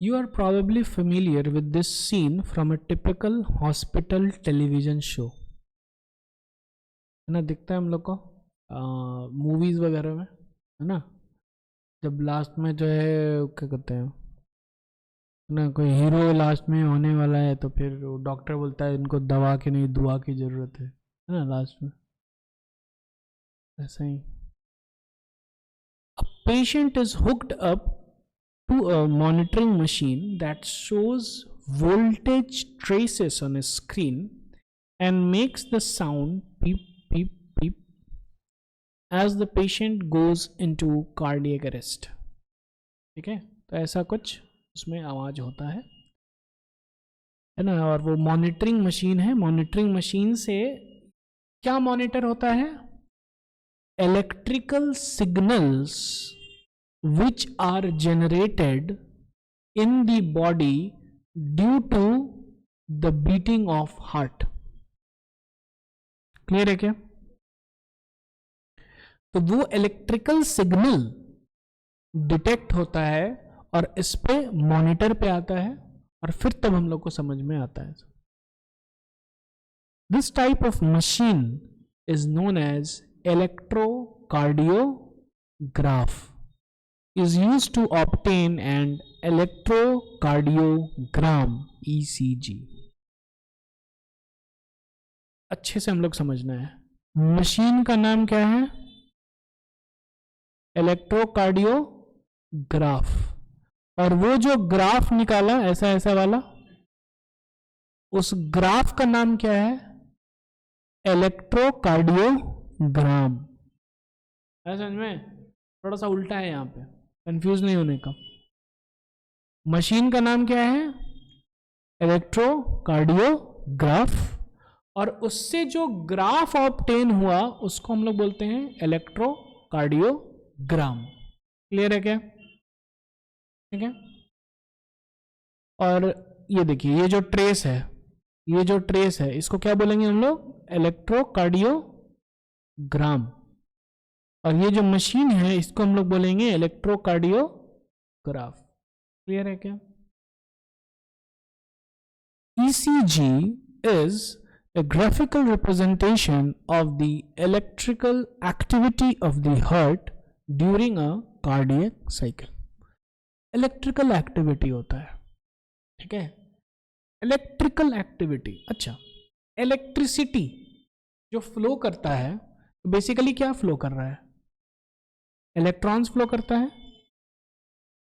You are probably familiar with this scene from a typical hospital television show. है ना, दिखता है हम लोग को मूवीज वगैरह में, है ना, जब लास्ट में जो है क्या कहते हैं ना, कोई हीरो लास्ट में होने वाला है तो फिर डॉक्टर बोलता है इनको दवा की नहीं दुआ की जरूरत है ना, लास्ट में ऐसा ही. A patient is hooked up to a monitoring machine that shows voltage traces on a screen and makes the sound beep beep beep as the patient goes into cardiac arrest. ठीक है, तो ऐसा कुछ उसमें आवाज होता है ना. और वो मॉनिटरिंग मशीन है. मॉनिटरिंग मशीन से क्या मॉनिटर होता है? Electrical signals which are generated in the body due to the beating of heart. Clear है क्या? तो वो इलेक्ट्रिकल सिग्नल डिटेक्ट होता है और इस पे मॉनिटर पे आता है और फिर तब हम लोग को समझ में आता है. This type of machine is known as electrocardiograph, is used to obtain an electrocardiogram ECG. अच्छे से हम लोग समझना है. मशीन का नाम क्या है? इलेक्ट्रोकार्डियोग्राफ. और वो जो ग्राफ निकाला ऐसा ऐसा वाला, उस ग्राफ का नाम क्या है? इलेक्ट्रोकार्डियोग्राम. समझ में? थोड़ा सा उल्टा है यहाँ पे, कंफ्यूज नहीं होने का. मशीन का नाम क्या है? इलेक्ट्रोकार्डियोग्राफ. और उससे जो ग्राफ ऑब्टेन हुआ उसको हम लोग बोलते हैं इलेक्ट्रोकार्डियोग्राम. क्लियर है क्या? ठीक है. और ये देखिए, ये जो ट्रेस है, ये जो ट्रेस है इसको क्या बोलेंगे हम लोग? इलेक्ट्रोकार्डियोग्राम. और ये जो मशीन है इसको हम लोग बोलेंगे इलेक्ट्रोकार्डियोग्राफ. क्लियर है क्या? ECG is a graphical representation of the electrical activity of the heart during a cardiac cycle. Electrical activity होता है. ठीक है, इलेक्ट्रिकल एक्टिविटी. अच्छा, इलेक्ट्रिसिटी जो फ्लो करता है तो बेसिकली क्या फ्लो कर रहा है? इलेक्ट्रॉन्स फ्लो करता है.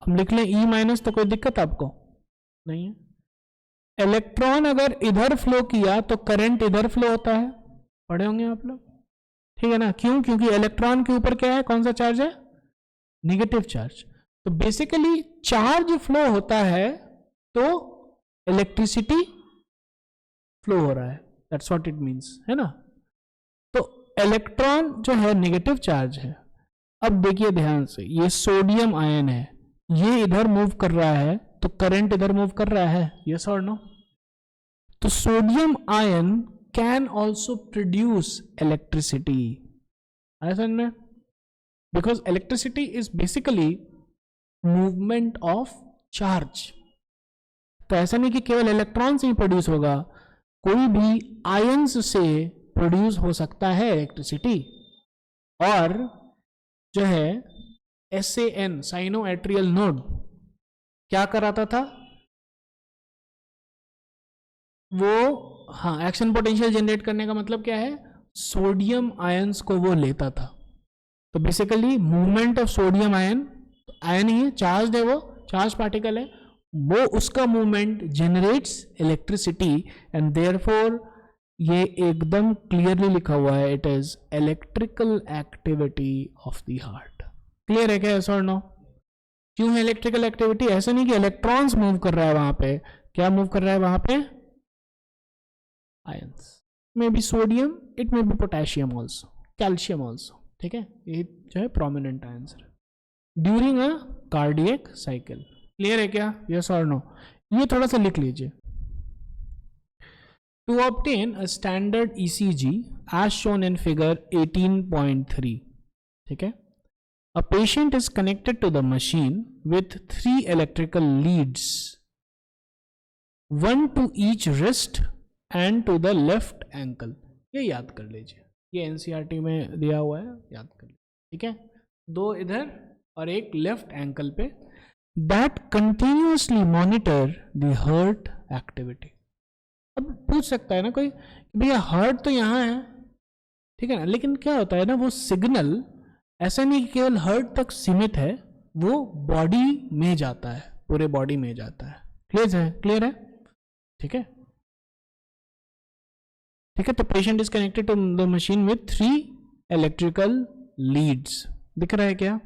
हम लिख लें E माइनस, तो कोई दिक्कत आपको नहीं है. इलेक्ट्रॉन अगर इधर फ्लो किया तो करंट इधर फ्लो होता है. पढ़े होंगे आप लोग, ठीक है ना? क्यों? क्योंकि इलेक्ट्रॉन के ऊपर क्या है? कौन सा चार्ज है? Negative charge. तो बेसिकली चार्ज फ्लो होता है तो इलेक्ट्रिसिटी फ्लो हो रहा है. दैट्स व्हाट इट मींस, है ना? तो इलेक्ट्रॉन जो है नेगेटिव चार्ज है. अब देखिए ध्यान से, ये सोडियम आयन है, ये इधर मूव कर रहा है तो करंट इधर मूव कर रहा है. यस और नो? तो sodium ion can also produce electricity. आया समझ में? Because electricity is basically movement of charge. तो ऐसा नहीं कि केवल इलेक्ट्रॉन से ही प्रोड्यूस होगा, कोई भी आयंस से प्रोड्यूस हो सकता है इलेक्ट्रिसिटी. और जो है SAN, साइनो एट्रियल नोड, क्या कराता था वो? हाँ, एक्शन पोटेंशियल जनरेट करने का मतलब क्या है? सोडियम आयंस को वो लेता था. तो basically movement of sodium ion, ion ही है, चार्ज है, वो चार्ज पार्टिकल है, वो उसका movement generates electricity. And therefore ये एकदम क्लियरली लिखा हुआ है, it is electrical activity of the heart. Clear है क्या? यस और नो? क्यों है इलेक्ट्रिकल एक्टिविटी? ऐसा नहीं कि इलेक्ट्रॉन्स मूव कर रहा है वहां पे. क्या मूव कर रहा है वहां पे? Ions. May be sodium, it may be potassium also, calcium also. ठीक है, ये जो है prominent answer during a cardiac cycle. Clear है क्या? यस और नो? ये थोड़ा सा लिख लीजिए. To obtain a standard ECG as shown in figure 18.3. ठीक है, A patient is connected to the machine with 3 electrical leads, one to each wrist and to the left ankle. ये याद कर लीजिए, ये एनसीईआरटी में दिया हुआ है, याद कर लीजिए, ठीक है। 2 इधर और एक लेफ्ट एंकल पे, that continuously monitor the heart activity. अब पूछ सकता है ना कोई, भैया हार्ट तो यहाँ है, ठीक है ना, लेकिन क्या होता है ना, वो सिग्नल ऐसा नहीं कि केवल हार्ट तक सीमित है, वो बॉडी में जाता है, पूरे बॉडी में जाता है। क्लियर है, ठीक है, ठीक है। तो patient is connected to the machine with 3 electrical leads, दिख रहा है क्या,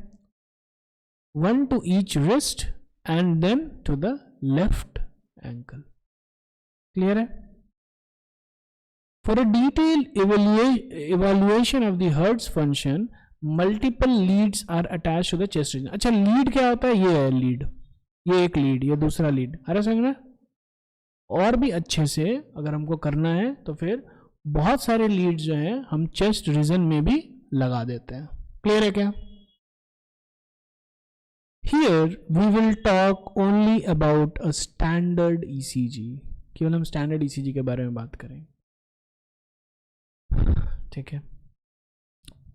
1 to each wrist and then to the left ankle. Clear है? For a detailed evaluation of the heart's function, multiple leads are attached to the chest region. अच्छा, lead क्या होता है, ये है लीड, ये एक लीड, ये दूसरा लीड, अरे समझ में। और भी अच्छे से अगर हमको करना है तो फिर बहुत सारे लीड्स जो हैं हम चेस्ट रीजन में भी लगा देते हैं। क्लियर है क्या? Here we will talk only about a standard ECG. केवल हम स्टैंडर्ड ECG के बारे में बात करेंगे, ठीक है।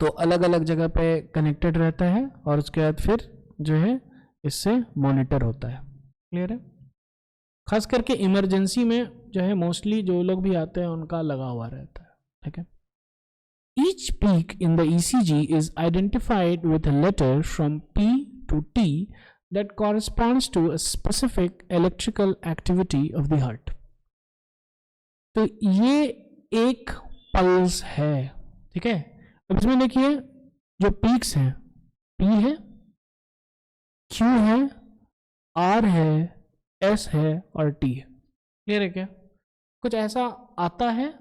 तो अलग अलग जगह पे कनेक्टेड रहता है और उसके बाद फिर जो है इससे मॉनिटर होता है। क्लियर है? खास करके इमरजेंसी में जो है मोस्टली जो लोग भी आते हैं उनका लगा हुआ रहता है, ठीक है। Each peak in the ECG is identified with a letter from P to T that corresponds to a specific electrical activity of the heart. तो ये एक पल्स है, ठीक है। अब इसमें देखिए जो पीक्स हैं, P है, Q है, R है, S है और T है। क्लियर है क्या? कुछ ऐसा आता है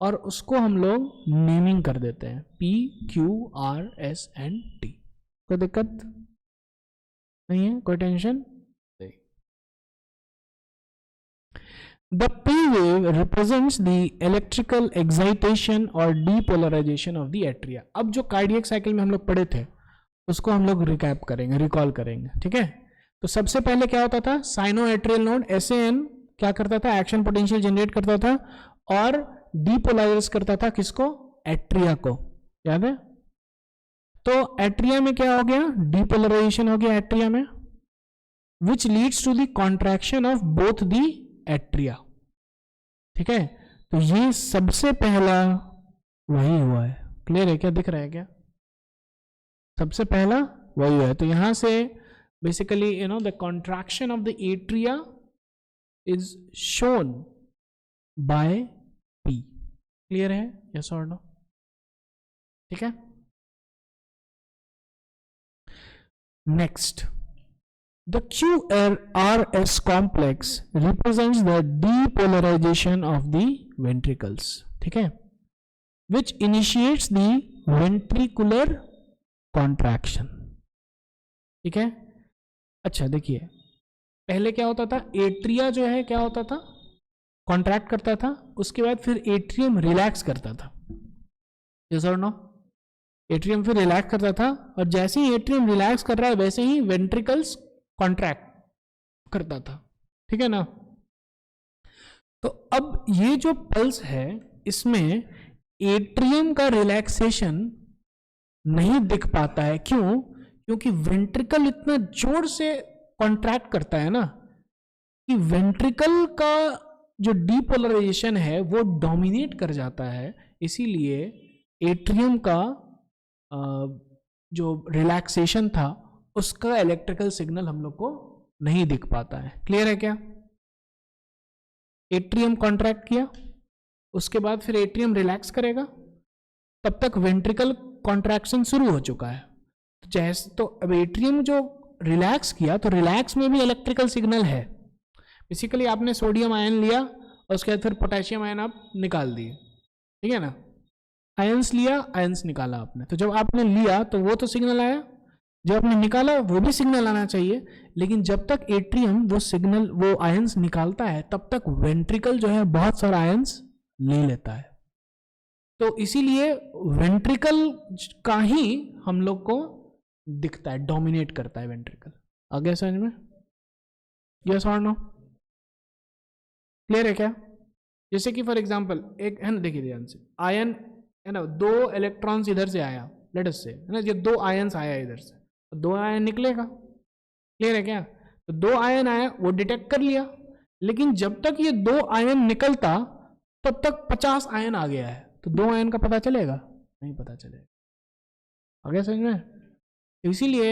और उसको हम लोग नेमिंग कर देते हैं, P, Q, R, S and T। कोई दिक्कत नहीं है, कोई टेंशन नहीं। The P wave represents the electrical excitation or depolarization of the atria. अब जो कार्डियक साइकिल में हम लोग पढ़े थे उसको हम लोग रिकैप करेंगे, रिकॉल करेंगे, ठीक है। तो सबसे पहले क्या होता था, साइनो एट्रियल नोड SAN क्या करता था, एक्शन पोटेंशियल जनरेट करता था और डीपोलाराइज करता था किसको, एट्रिया को, याद है। तो एट्रिया में क्या हो गया, डीपोलराइजेशन हो गया एट्रिया में, which leads to the contraction of both the atria, ठीक है। तो ये सबसे पहला वही हुआ है। क्लियर है क्या, दिख रहा है क्या, सबसे पहला वही हुआ है। तो यहां से basically the contraction of the atria is shown by P। Clear है, यस और नो, ठीक है। Next, the QRS complex represents the depolarization of the ventricles, ठीक है, which initiates the ventricular contraction, ठीक है। अच्छा देखिए, पहले क्या होता था, एट्रिया जो है क्या होता था, कॉन्ट्रैक्ट करता था, उसके बाद फिर एट्रियम रिलैक्स करता था, यस और नो। एट्रियम फिर रिलैक्स करता था और जैसे ही एट्रियम रिलैक्स कर रहा है वैसे ही वेंट्रिकल्स कॉन्ट्रैक्ट करता था, ठीक है ना। तो अब ये जो पल्स है इसमें एट्रियम का रिलैक्सेशन नहीं दिख पाता है, क्यों, क्योंकि वेंट्रिकल इतना जोर से कॉन्ट्रैक्ट करता है ना कि वेंट्रिकल का जो डीपोलराइजेशन है वो डोमिनेट कर जाता है, इसीलिए एट्रियम का जो रिलैक्सेशन था उसका इलेक्ट्रिकल सिग्नल हम लोग को नहीं दिख पाता है। क्लियर है क्या? एट्रियम कॉन्ट्रैक्ट किया, उसके बाद फिर एट्रियम रिलैक्स करेगा, तब तक वेंट्रिकल कॉन्ट्रैक्शन शुरू हो चुका है। तो जैसे तो अब एट्रियम जो रिलैक्स किया तो रिलैक्स में भी इलेक्ट्रिकल सिग्नल है। बेसिकली आपने सोडियम आयन लिया और उसके बाद फिर पोटेशियम आयन आप निकाल दिए, ठीक है ना। आयंस लिया, आयंस निकाला आपने, तो जब आपने लिया तो वो तो सिग्नल आया, जब आपने निकाला वो भी सिग्नल आना चाहिए, लेकिन जब तक एट्रियम वो सिग्नल वो आयंस निकालता है तब तक वेंट्रिकल जो है बहुत सारा आयंस ले लेता है। तो इसीलिए वेंट्रिकल का ही हम लोग को दिखता है, डोमिनेट करता है वेंट्रिकल। आगे समझ में? यस और नो? क्लियर है क्या? जैसे कि फॉर एग्जांपल एक है ना, देखिए ध्यान से, आयन है ना, 2 इलेक्ट्रॉन्स इधर से आया, लेट अस से, है ना, ये 2 आयन्स आया इधर से, तो 2 आयन निकलेगा। क्लियर है क्या? तो 2 आयन आया, वो डिटेक्ट कर लिया, लेकिन जब तक ये 2 आयन निकलता तब तक 50 आयन आ गया है, तो 2 आयन का पता चलेगा? नहीं पता चलेगा। आगे समझ में? तो इसीलिए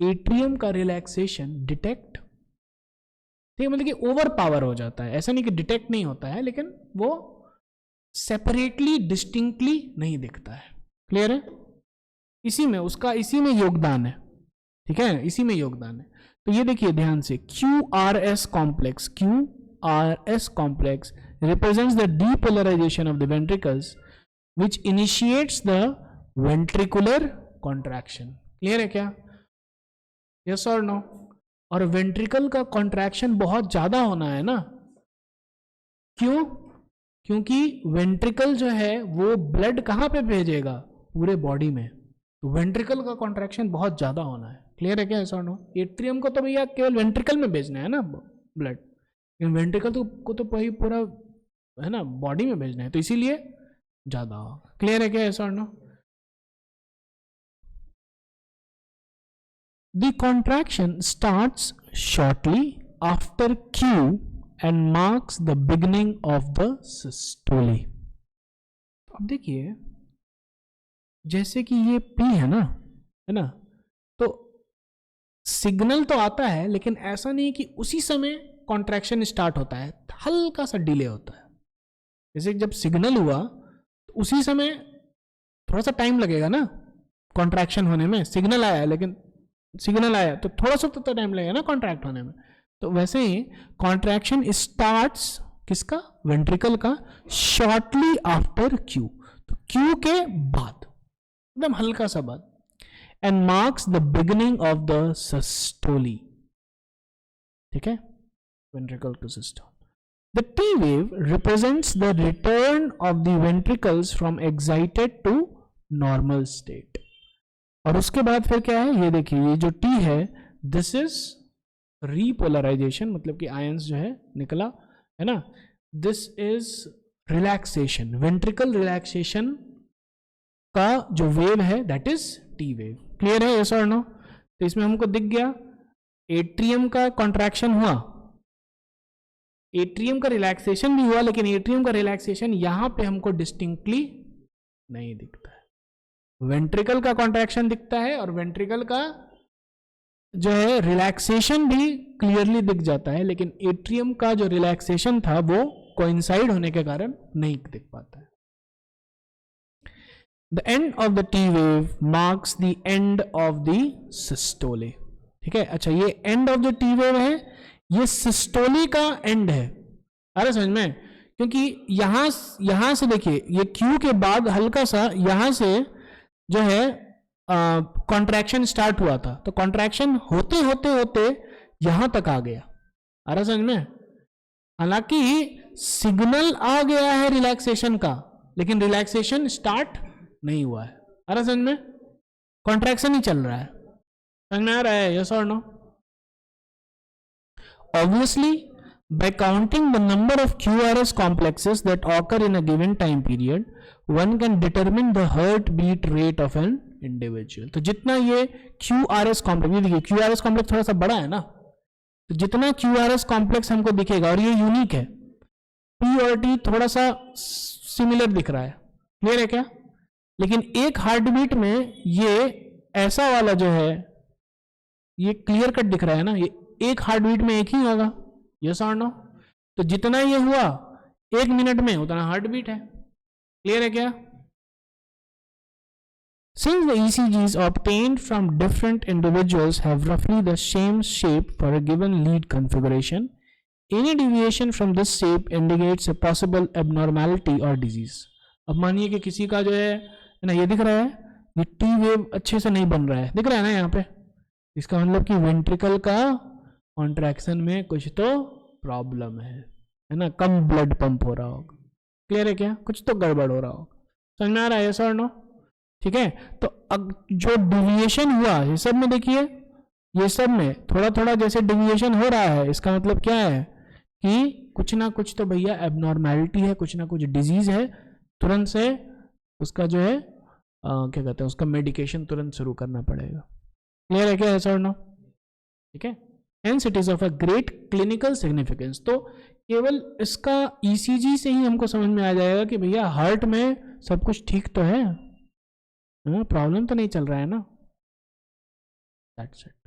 एट्रियम का रिलैक्सेशन डिटेक्ट, ठीक है, मतलब कि ओवर पावर हो जाता है। ऐसा नहीं कि डिटेक्ट नहीं होता है, लेकिन वो सेपरेटली डिस्टिंक्टली नहीं दिखता है। क्लियर है? इसी में उसका, इसी में योगदान है, ठीक है, इसी में योगदान है। तो ये देखिए ध्यान से, QRS complex, QRS complex represents the depolarization of the ventricles which initiates the ventricular contraction. Clear है क्या? यस और नो? और वेंट्रिकल का कॉन्ट्रैक्शन बहुत ज्यादा होना है ना, क्यों? क्योंकि वेंट्रिकल जो है वो ब्लड कहां पे भेजेगा? पूरे बॉडी में, तो वेंट्रिकल का कॉन्ट्रैक्शन बहुत ज्यादा होना है। क्लियर है क्या? यस और नो? एट्रियम को तो भैया केवल वेंट्रिकल में भेजना है ना ब्लड, लेकिन वेंट्रिकल को तो पूरा है ना बॉडी में भेजना है, तो इसीलिए ज्यादा होगा। क्लियर है क्या? यस और no? The contraction starts shortly after Q and marks the beginning of the systole. अब देखिए, जैसे कि ये P है ना, तो सिग्नल तो आता है, लेकिन ऐसा नहीं कि उसी समय कॉन्ट्रैक्शन स्टार्ट होता है, हल्का सा डिले होता है। जैसे जब सिग्नल हुआ तो उसी समय थोड़ा सा टाइम लगेगा ना कॉन्ट्रैक्शन होने में। सिग्नल आया, लेकिन सिग्नल आया तो थोड़ा सा तो टाइम लगेगा ना कॉन्ट्रैक्ट होने में। तो वैसे ही कॉन्ट्रैक्शन स्टार्ट्स किसका? वेंट्रिकल का, शॉर्टली आफ्टर क्यू, तो क्यू के बाद, एकदम हल्का सा बाद, and marks the beginning of the systole. ठीक है, ventricle to systole. The T wave represents the return of the ventricles from excited to normal state. और उसके बाद फिर क्या है? ये देखिए, ये जो T है, this is repolarization, मतलब कि आयंस जो है निकला है ना। This is relaxation, ventricle relaxation का जो वेव है, that is T wave. Clear है? yes or no? तो इसमें हमको दिख गया एट्रियम का कॉन्ट्रैक्शन हुआ, एट्रियम का रिलैक्सेशन भी हुआ, लेकिन एट्रियम का रिलैक्सेशन यहां पे हमको डिस्टिंक्टली नहीं दिखता है। वेंट्रिकल का कॉन्ट्रैक्शन दिखता है और वेंट्रिकल का जो है रिलैक्सेशन भी क्लियरली दिख जाता है, लेकिन एट्रियम का जो रिलैक्सेशन था वो कोइंसाइड होने के कारण नहीं दिख पाता है। The end of the T wave marks the end of the systole. ठीक है, अच्छा, ये end of the T wave है, ये सिस्टोली का एंड है। अरे समझ में? क्योंकि यहां से देखिए, ये क्यू के बाद हल्का सा यहां से जो है कॉन्ट्रैक्शन स्टार्ट हुआ था, तो कॉन्ट्रैक्शन होते होते होते यहां तक आ गया। अरे समझ में? हालांकि सिग्नल आ गया है रिलैक्सेशन का, लेकिन रिलैक्सेशन स्टार्ट नहीं हुआ है। अरे समझ में? कॉन्ट्रैक्शन ही चल रहा है। समझ में आ रहा है? यस और no? Obviously, by counting the number of QRS complexes that occur in a given time period, one can determine the heartbeat rate of an individual. तो जितना ये QRS कॉम्प्लेक्स, ये देखिए QRS कॉम्प्लेक्स थोड़ा सा बड़ा है ना, तो जितना QRS कॉम्प्लेक्स हमको दिखेगा, और ये यूनिक है, P और T थोड़ा सा सिमिलर दिख रहा है। क्लियर है क्या? लेकिन एक हार्ट बीट में ये ऐसा वाला जो है, ये क्लियर कट दिख रहा है ना, ये एक हार्ट बीट में एक ही होगा। यस और नो? तो जितना ये हुआ 1 मिनट में, उतना हार्ट बीट है। क्लियर है क्या? Since the ECGs obtained from different individuals have roughly the same shape for a given lead configuration, any deviation from this shape indicates a possible abnormality or disease. अब मानिए कि किसी का जो है ना, ये दिख रहा है, ये टी वेव अच्छे से नहीं बन रहा है, दिख रहा है ना यहाँ पे, इसका मतलब कि वेंट्रिकल का कॉन्ट्रैक्शन में कुछ तो प्रॉब्लम है ना, कम ब्लड पंप हो रहा होगा। क्लियर है क्या? कुछ तो गड़बड़ हो रहा होगा। समझ में आ रहा है? यस और नो? ठीक है। तो जो डिविएशन हुआ ये सब में देखिए, ये सब में थोड़ा थोड़ा जैसे डिविएशन हो रहा है, इसका मतलब क्या है कि कुछ ना कुछ तो भैया एबनॉर्मेलिटी है, कुछ ना कुछ डिजीज है, तुरंत से उसका जो है क्या कहते हैं, उसका मेडिकेशन तुरंत शुरू करना पड़ेगा। क्लियर है क्या, ऐसा और नो? ठीक है। Hence it is of a great clinical significance. तो केवल इसका ईसीजी से ही हमको समझ में आ जाएगा कि भैया हार्ट में सब कुछ ठीक तो है, प्रॉब्लम तो नहीं चल रहा है ना। That's it.